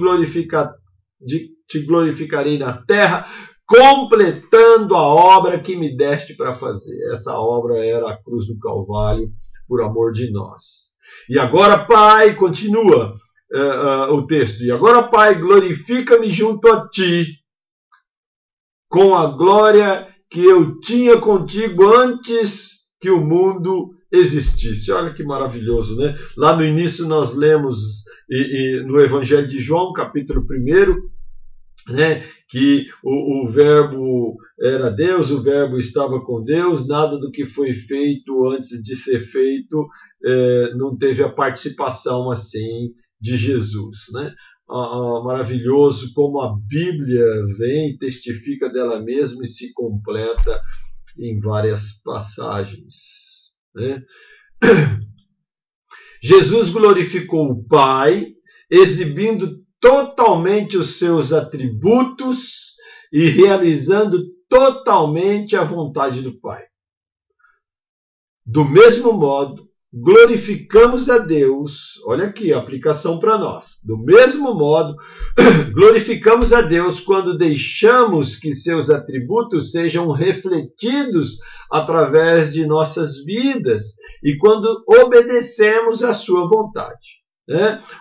glorificarei na terra, completando a obra que me deste para fazer. Essa obra era a cruz do Calvário, por amor de nós. E agora, Pai, continua o texto, e agora, Pai, glorifica-me junto a ti, com a glória que eu tinha contigo antes que o mundo existisse. Olha que maravilhoso, né? Lá no início nós lemos no Evangelho de João, capítulo 1, que o verbo era Deus, o verbo estava com Deus, nada do que foi feito antes de ser feito não teve a participação assim de Jesus, né? Maravilhoso como a Bíblia vem e testifica dela mesma e se completa em várias passagens, né? Jesus glorificou o Pai, exibindo totalmente os seus atributos e realizando totalmente a vontade do Pai. Do mesmo modo, glorificamos a Deus, olha aqui a aplicação para nós. Do mesmo modo, glorificamos a Deus quando deixamos que seus atributos sejam refletidos através de nossas vidas e quando obedecemos à sua vontade.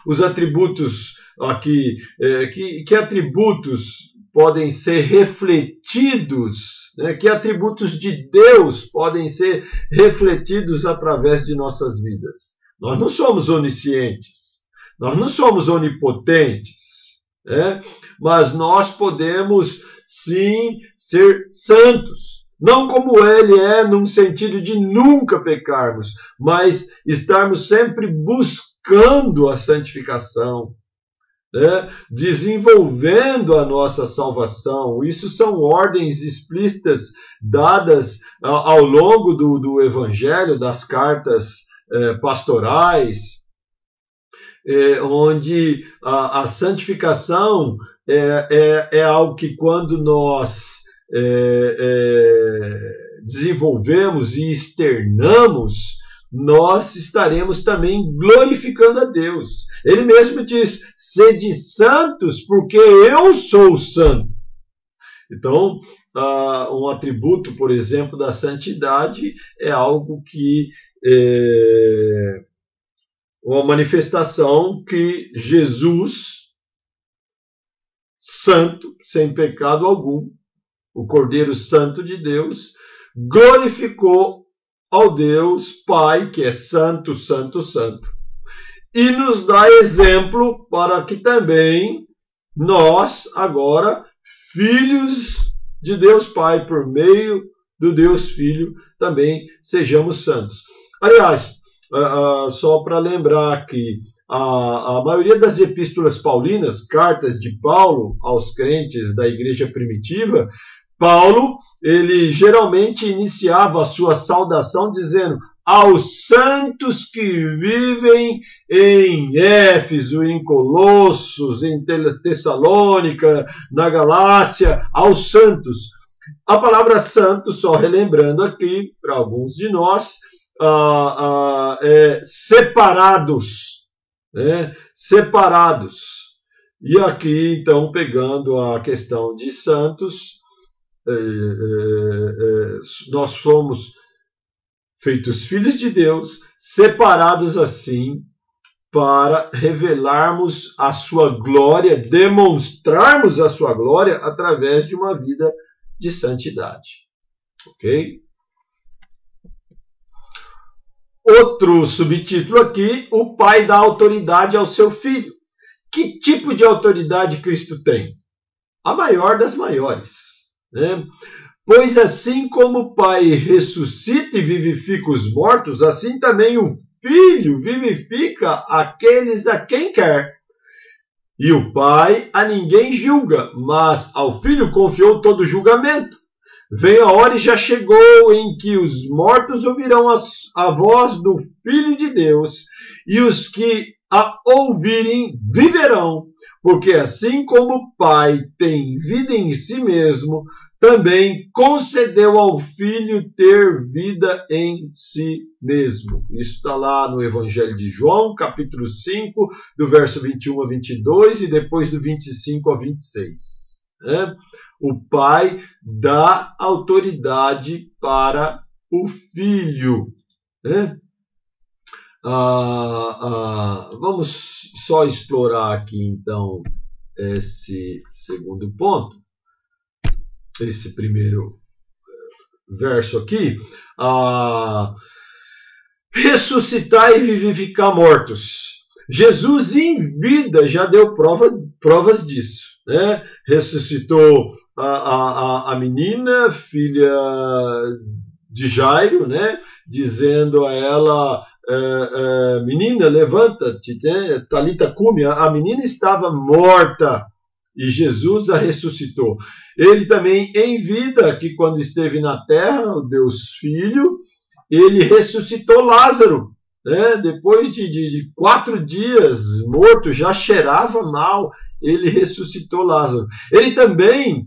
Os atributos aqui, que atributos podem ser refletidos, que atributos de Deus podem ser refletidos através de nossas vidas? Nós não somos oniscientes, nós não somos onipotentes, mas nós podemos sim ser santos. Não como ele é, num sentido de nunca pecarmos, mas estarmos sempre buscando a santificação, desenvolvendo a nossa salvação. Isso são ordens explícitas dadas ao longo do Evangelho, das cartas pastorais, onde a santificação é algo que quando nós desenvolvemos e externamos, nós estaremos também glorificando a Deus. Ele mesmo diz: sede santos, porque eu sou santo. Então, um atributo, por exemplo, da santidade é algo que uma manifestação que Jesus, santo, sem pecado algum, o Cordeiro Santo de Deus, glorificou ao Deus Pai, que é santo, santo, santo. E nos dá exemplo para que também nós, agora, filhos de Deus Pai, por meio do Deus Filho, também sejamos santos. Aliás, só para lembrar que a maioria das epístolas paulinas, cartas de Paulo aos crentes da igreja primitiva, Paulo, ele geralmente iniciava a sua saudação dizendo: aos santos que vivem em Éfeso, em Colossos, em Tessalônica, na Galácia, aos santos. A palavra santo, só relembrando aqui, para alguns de nós, é separados, separados. E aqui, então, pegando a questão de santos, nós somos feitos filhos de Deus, separados assim para revelarmos a sua glória, demonstrarmos a sua glória através de uma vida de santidade. Ok? Outro subtítulo aqui, o Pai dá autoridade ao seu Filho. Que tipo de autoridade Cristo tem? A maior das maiores, né? Pois assim como o Pai ressuscita e vivifica os mortos, assim também o Filho vivifica aqueles a quem quer. E o Pai a ninguém julga, mas ao Filho confiou todo o julgamento. Vem a hora e já chegou em que os mortos ouvirão a voz do Filho de Deus, e os que a ouvirem viverão, porque assim como o Pai tem vida em si mesmo, também concedeu ao Filho ter vida em si mesmo. Isso está lá no Evangelho de João, capítulo 5, do verso 21 a 22 e depois do 25 a 26. Né? O Pai dá autoridade para o Filho. Né? Vamos só explorar aqui, então, esse segundo ponto, esse primeiro verso aqui. Ressuscitar e vivificar mortos. Jesus, em vida, já deu provas disso. Né? Ressuscitou a menina, filha de Jairo, né? Dizendo a ela: menina, levanta-te, talita cumi. A menina estava morta e Jesus a ressuscitou. Ele também, em vida, que quando esteve na terra, o Deus Filho, ele ressuscitou Lázaro. Né? Depois de 4 dias morto, já cheirava mal, ele ressuscitou Lázaro. Ele também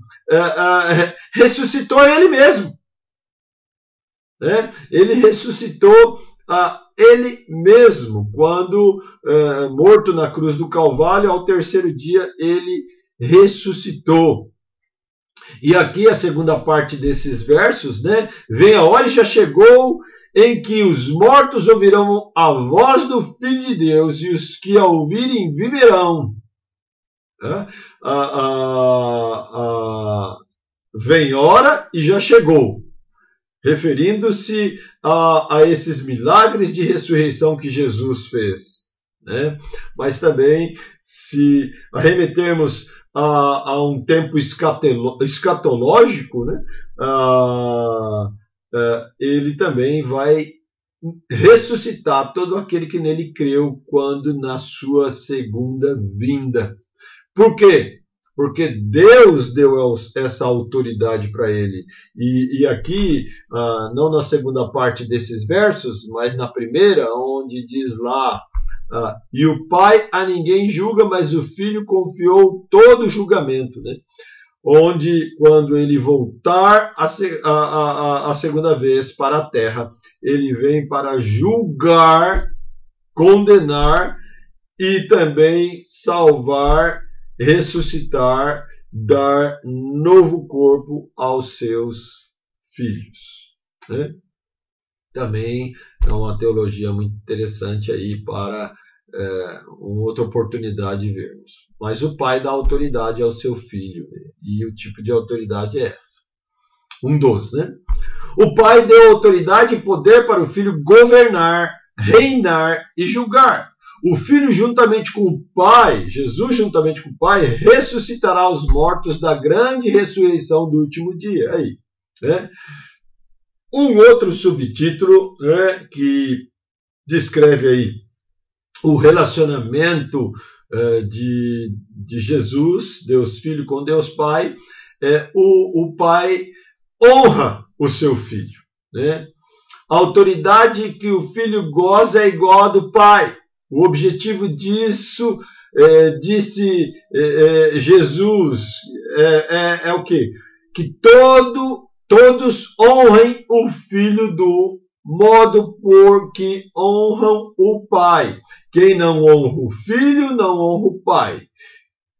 ressuscitou ele mesmo. Né? Ele ressuscitou ele mesmo, quando morto na cruz do Calvário, ao 3º dia ele ressuscitou. E aqui a segunda parte desses versos, né? Vem a hora e já chegou em que os mortos ouvirão a voz do Filho de Deus, e os que a ouvirem viverão. Vem hora e já chegou, referindo-se a esses milagres de ressurreição que Jesus fez. Né? Mas também, se arremetermos a um tempo escatológico, né? Ele também vai ressuscitar todo aquele que nele creu quando na sua segunda vinda. Por quê? Porque Deus deu essa autoridade para ele. E aqui, não na segunda parte desses versos, mas na primeira, onde diz lá: e o Pai a ninguém julga, mas o Filho confiou todo o julgamento. Né? Onde, quando ele voltar a segunda vez para a terra, ele vem para julgar, condenar e também salvar, ressuscitar, dar novo corpo aos seus filhos. Né? Também é uma teologia muito interessante aí para uma outra oportunidade de vermos. Mas o Pai dá autoridade ao seu Filho, e o tipo de autoridade é essa. 1:12, né? O Pai deu autoridade e poder para o Filho governar, reinar e julgar. O Filho, juntamente com o Pai, Jesus, juntamente com o Pai, ressuscitará os mortos da grande ressurreição do último dia. Aí, né? Um outro subtítulo, né, que descreve aí o relacionamento de Jesus, Deus Filho, com Deus Pai. O Pai honra o seu Filho. Né? A autoridade que o Filho goza é igual a do Pai. O objetivo disso, disse Jesus, é o quê? Que todos honrem o Filho do modo por que honram o Pai. Quem não honra o Filho, não honra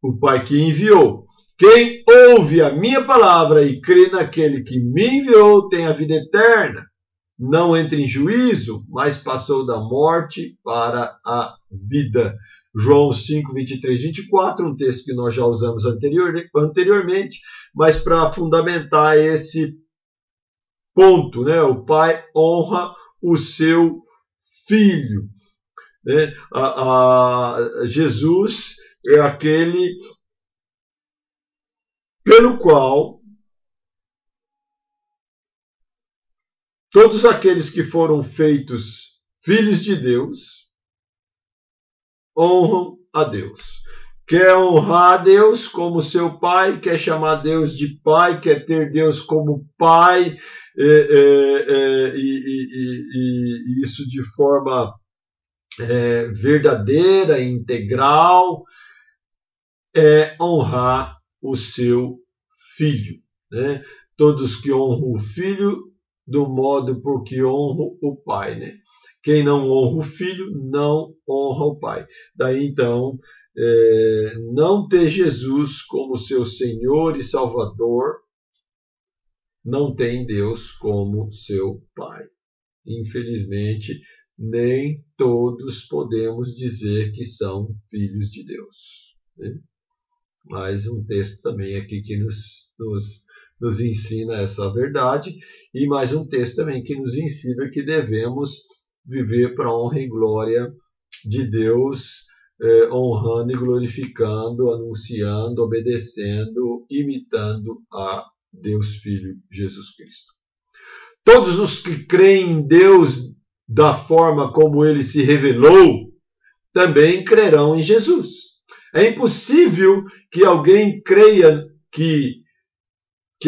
o Pai que enviou. Quem ouve a minha palavra e crê naquele que me enviou tem a vida eterna. não entra em juízo, mas passou da morte para a vida. João 5, 23, 24, um texto que nós já usamos anteriormente, mas para fundamentar esse ponto, né? O pai honra o seu filho. Né? Jesus é aquele pelo qual todos aqueles que foram feitos filhos de Deus honram a Deus. Quer honrar a Deus como seu pai, quer chamar Deus de pai, quer ter Deus como pai, e isso de forma verdadeira, integral, é honrar o seu filho. Né? Todos que honram o filho, do modo por que honram o pai. Né? Quem não honra o filho, não honra o pai. Daí então, não ter Jesus como seu Senhor e Salvador, não tem Deus como seu pai. Infelizmente, nem todos podemos dizer que são filhos de Deus. Né? Mais um texto também aqui que nos ensina essa verdade, e mais um texto também que nos ensina que devemos viver para a honra e glória de Deus, honrando e glorificando, anunciando, obedecendo, imitando a Deus Filho Jesus Cristo. Todos os que creem em Deus da forma como ele se revelou, também crerão em Jesus. É impossível que alguém creia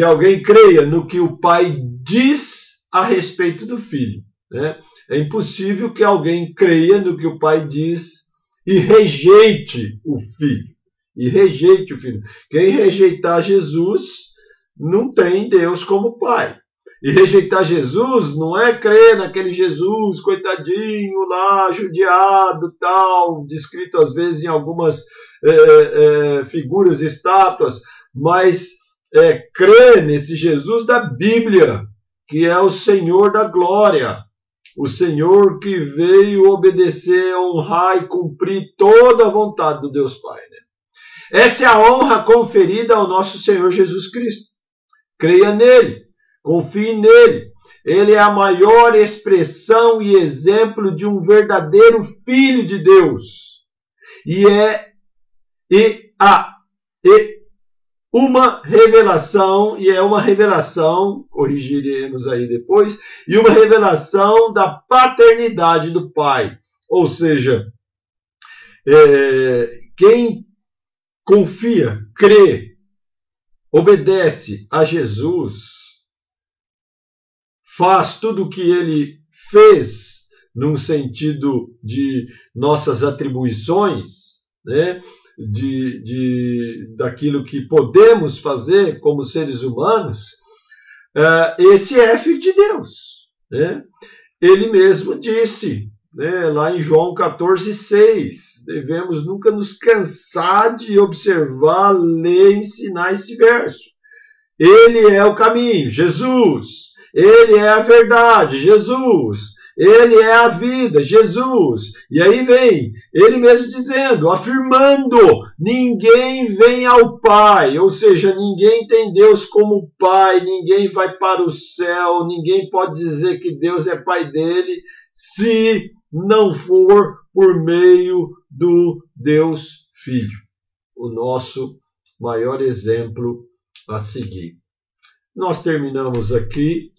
alguém creia no que o Pai diz a respeito do Filho. Né? É impossível que alguém creia no que o Pai diz e rejeite o Filho. Quem rejeitar Jesus não tem Deus como Pai. E rejeitar Jesus não é crer naquele Jesus, coitadinho lá, judiado, tal, descrito às vezes em algumas figuras, estátuas, mas crer nesse Jesus da Bíblia, que é o Senhor da glória, o Senhor que veio obedecer, honrar e cumprir toda a vontade do Deus Pai. Né? Essa é a honra conferida ao nosso Senhor Jesus Cristo. Creia nele. Confie nele. Ele é a maior expressão e exemplo de um verdadeiro Filho de Deus. E uma revelação, corrigiremos aí depois, e uma revelação da paternidade do Pai. Ou seja, quem confia, crê, obedece a Jesus, faz tudo o que ele fez num sentido de nossas atribuições, né? Daquilo que podemos fazer como seres humanos, esse é filho de Deus. Né? Ele mesmo disse, né, lá em João 14,6, devemos nunca nos cansar de observar, ler, ensinar esse verso. Ele é o caminho, Jesus. Ele é a verdade, Jesus. Ele é a vida, Jesus. E aí vem ele mesmo dizendo, afirmando, ninguém vem ao Pai, ou seja, ninguém tem Deus como Pai, ninguém vai para o céu, ninguém pode dizer que Deus é Pai dele, se não for por meio do Deus Filho, o nosso maior exemplo a seguir. Nós terminamos aqui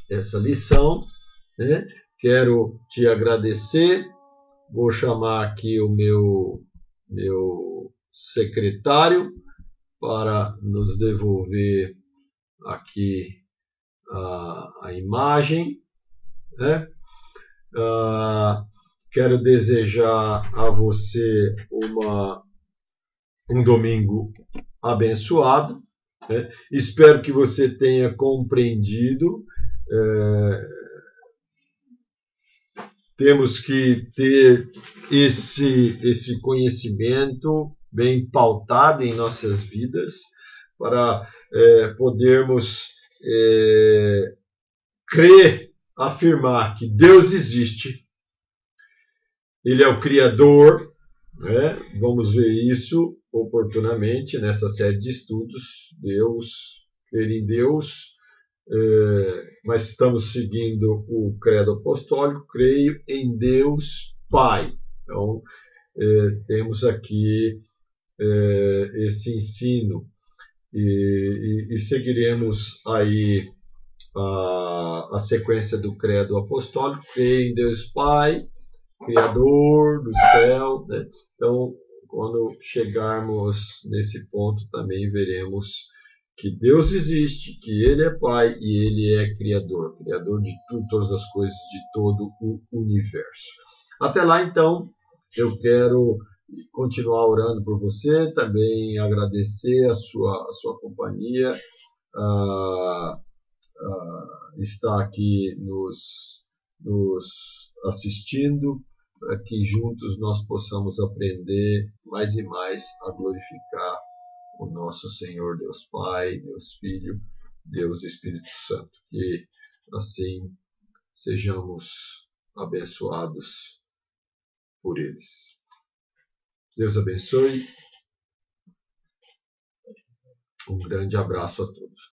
essa lição. Né? Quero te agradecer. Vou chamar aqui o meu secretário para nos devolver aqui a imagem. Né? Quero desejar a você um domingo abençoado. Né? Espero que você tenha compreendido. Temos que ter esse conhecimento bem pautado em nossas vidas para podermos crer, afirmar que Deus existe, Ele é o Criador, né? Vamos ver isso oportunamente nessa série de estudos, crer em Deus, mas estamos seguindo o credo apostólico, creio em Deus Pai. Então, temos aqui esse ensino e seguiremos aí a sequência do credo apostólico, creio em Deus Pai, Criador do céu, né? Então, quando chegarmos nesse ponto, também veremos que Deus existe, que Ele é Pai e Ele é Criador, Criador de tudo, todas as coisas, de todo o universo. Até lá, então, eu quero continuar orando por você, também agradecer a sua companhia, estar aqui nos assistindo, para que juntos nós possamos aprender mais e mais a glorificar o nosso Senhor Deus Pai, Deus Filho, Deus Espírito Santo. Que assim sejamos abençoados por eles. Deus abençoe. Um grande abraço a todos.